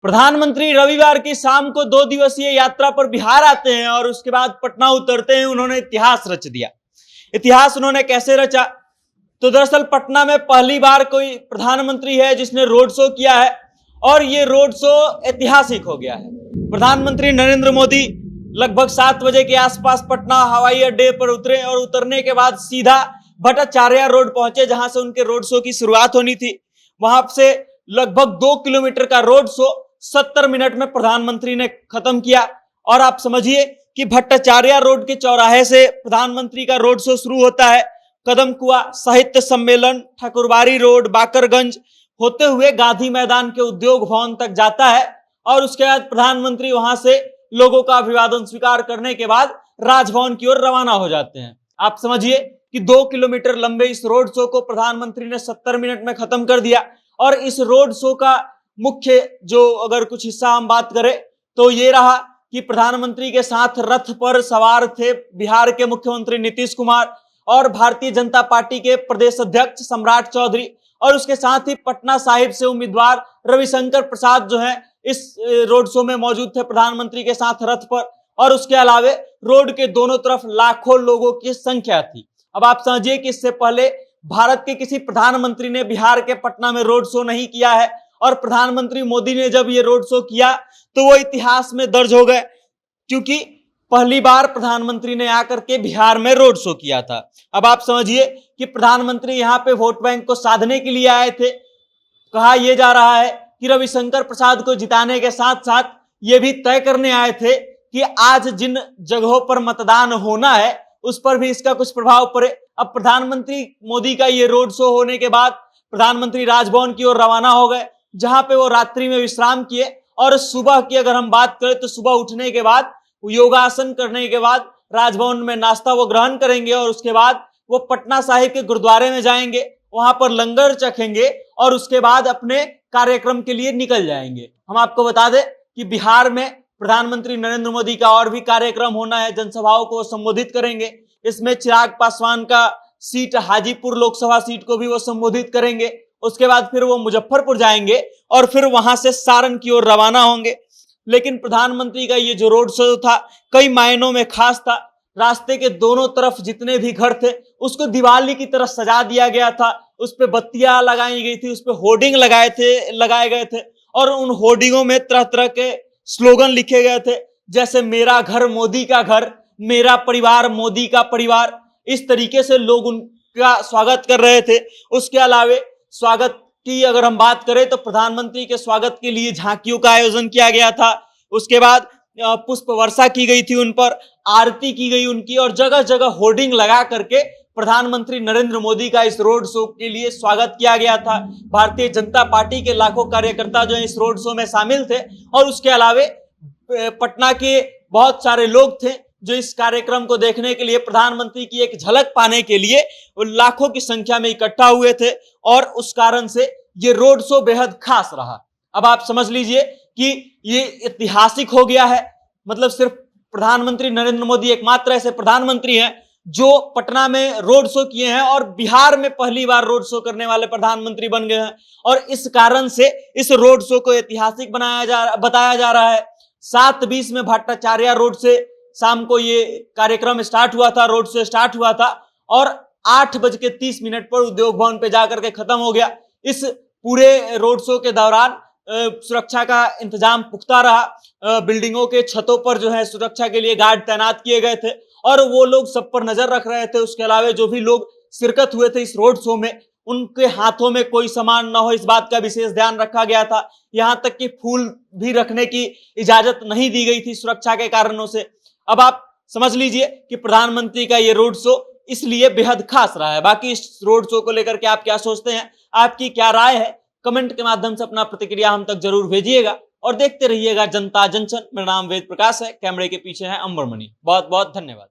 प्रधानमंत्री रविवार की शाम को 2 दिवसीय यात्रा पर बिहार आते हैं और उसके बाद पटना उतरते हैं। उन्होंने इतिहास रच दिया। इतिहास उन्होंने कैसे रचा? तो दरअसल पटना में पहली बार कोई प्रधानमंत्री है जिसने रोड शो किया है और ये रोड शो ऐतिहासिक हो गया है। प्रधानमंत्री नरेंद्र मोदी लगभग 7 बजे के आसपास पटना हवाई अड्डे पर उतरे और उतरने के बाद सीधा भट्टाचार्य रोड पहुंचे, जहां से उनके रोड शो की शुरुआत होनी थी। वहां से लगभग 2 किलोमीटर का रोड शो 70 मिनट में प्रधानमंत्री ने खत्म किया। और आप समझिए कि भट्टाचार्य रोड के चौराहे से प्रधानमंत्री का रोड शो शुरू होता है। कदम कुआ, साहित्य सम्मेलन, ठाकुरबाड़ी रोड, बाकरगंज होते हुए गांधी मैदान के उद्योग भवन तक जाता है और उसके बाद प्रधानमंत्री वहां से लोगों का अभिवादन स्वीकार करने के बाद राजभवन की ओर रवाना हो जाते हैं। आप समझिए कि 2 किलोमीटर लंबे इस रोड शो को प्रधानमंत्री ने 70 मिनट में खत्म कर दिया। और इस रोड शो का मुख्य जो अगर कुछ हिस्सा हम बात करें तो ये रहा कि प्रधानमंत्री के साथ रथ पर सवार थे बिहार के मुख्यमंत्री नीतीश कुमार और भारतीय जनता पार्टी के प्रदेश अध्यक्ष सम्राट चौधरी, और उसके साथ ही पटना साहिब से उम्मीदवार रविशंकर प्रसाद जो है इस रोड शो में मौजूद थे प्रधानमंत्री के साथ रथ पर। और उसके अलावे रोड के दोनों तरफ लाखों लोगों की संख्या थी। अब आप समझिए कि इससे पहले भारत के किसी प्रधानमंत्री ने बिहार के पटना में रोड शो नहीं किया है और प्रधानमंत्री मोदी ने जब ये रोड शो किया तो वो इतिहास में दर्ज हो गए, क्योंकि पहली बार प्रधानमंत्री ने आकर के बिहार में रोड शो किया था। अब आप समझिए कि प्रधानमंत्री यहाँ पे वोट बैंक को साधने के लिए आए थे। कहा यह जा रहा है कि रविशंकर प्रसाद को जिताने के साथ साथ ये भी तय करने आए थे कि आज जिन जगहों पर मतदान होना है उस पर भी इसका कुछ प्रभाव पड़े। अब प्रधानमंत्री मोदी का ये रोड शो होने के बाद प्रधानमंत्री राजभवन की ओर रवाना हो गए, जहां पे वो रात्रि में विश्राम किए। और सुबह की अगर हम बात करें तो सुबह उठने के बाद योगासन करने के बाद राजभवन में नाश्ता वो ग्रहण करेंगे और उसके बाद वो पटना साहिब के गुरुद्वारे में जाएंगे, वहां पर लंगर चखेंगे और उसके बाद अपने कार्यक्रम के लिए निकल जाएंगे। हम आपको बता दें कि बिहार में प्रधानमंत्री नरेंद्र मोदी का और भी कार्यक्रम होना है, जनसभाओं को संबोधित करेंगे। इसमें चिराग पासवान का सीट हाजीपुर लोकसभा सीट को भी वो संबोधित करेंगे। उसके बाद फिर वो मुजफ्फरपुर जाएंगे और फिर वहां से सारण की ओर रवाना होंगे। लेकिन प्रधानमंत्री का ये जो रोड शो था कई मायनों में खास था। रास्ते के दोनों तरफ जितने भी घर थे उसको दिवाली की तरह सजा दिया गया था। उस पर बत्तियां लगाई गई थी, उस पर होर्डिंग लगाए गए थे और उन होर्डिंगों में तरह तरह के स्लोगन लिखे गए थे, जैसे मेरा घर मोदी का घर, मेरा परिवार मोदी का परिवार। इस तरीके से लोग उनका स्वागत कर रहे थे। उसके अलावे स्वागत की अगर हम बात करें तो प्रधानमंत्री के स्वागत के लिए झांकियों का आयोजन किया गया था। उसके बाद पुष्प वर्षा की गई थी, उन पर आरती की गई उनकी, और जगह जगह होर्डिंग लगा करके प्रधानमंत्री नरेंद्र मोदी का इस रोड शो के लिए स्वागत किया गया था। भारतीय जनता पार्टी के लाखों कार्यकर्ता जो है इस रोड शो में शामिल थे और उसके अलावे पटना के बहुत सारे लोग थे जो इस कार्यक्रम को देखने के लिए, प्रधानमंत्री की एक झलक पाने के लिए लाखों की संख्या में इकट्ठा हुए थे और उस कारण से ये रोड शो बेहद खास रहा। अब आप समझ लीजिए कि ये ऐतिहासिक हो गया है। मतलब सिर्फ प्रधानमंत्री नरेंद्र मोदी एकमात्र ऐसे प्रधानमंत्री हैं जो पटना में रोड शो किए हैं और बिहार में पहली बार रोड शो करने वाले प्रधानमंत्री बन गए हैं। और इस कारण से इस रोड शो को ऐतिहासिक बताया जा रहा है। 7:20 में भट्टाचार्य रोड से शाम को ये कार्यक्रम स्टार्ट हुआ था, रोड शो स्टार्ट हुआ था और 8:30 पर उद्योग भवन पे जाकर के खत्म हो गया। इस पूरे रोड शो के दौरान सुरक्षा का इंतजाम पुख्ता रहा। बिल्डिंगों के छतों पर जो है सुरक्षा के लिए गार्ड तैनात किए गए थे और वो लोग सब पर नजर रख रहे थे। उसके अलावा जो भी लोग शिरकत हुए थे इस रोड शो में उनके हाथों में कोई सामान ना हो, इस बात का विशेष ध्यान रखा गया था। यहां तक कि फूल भी रखने की इजाजत नहीं दी गई थी सुरक्षा के कारणों से। अब आप समझ लीजिए कि प्रधानमंत्री का ये रोड शो इसलिए बेहद खास रहा है। बाकी इस रोड शो को लेकर के आप क्या सोचते हैं, आपकी क्या राय है, कमेंट के माध्यम से अपना प्रतिक्रिया हम तक जरूर भेजिएगा और देखते रहिएगा जनता जंक्शन। मेरा नाम वेद प्रकाश है, कैमरे के पीछे है अंबर मणि। बहुत बहुत धन्यवाद।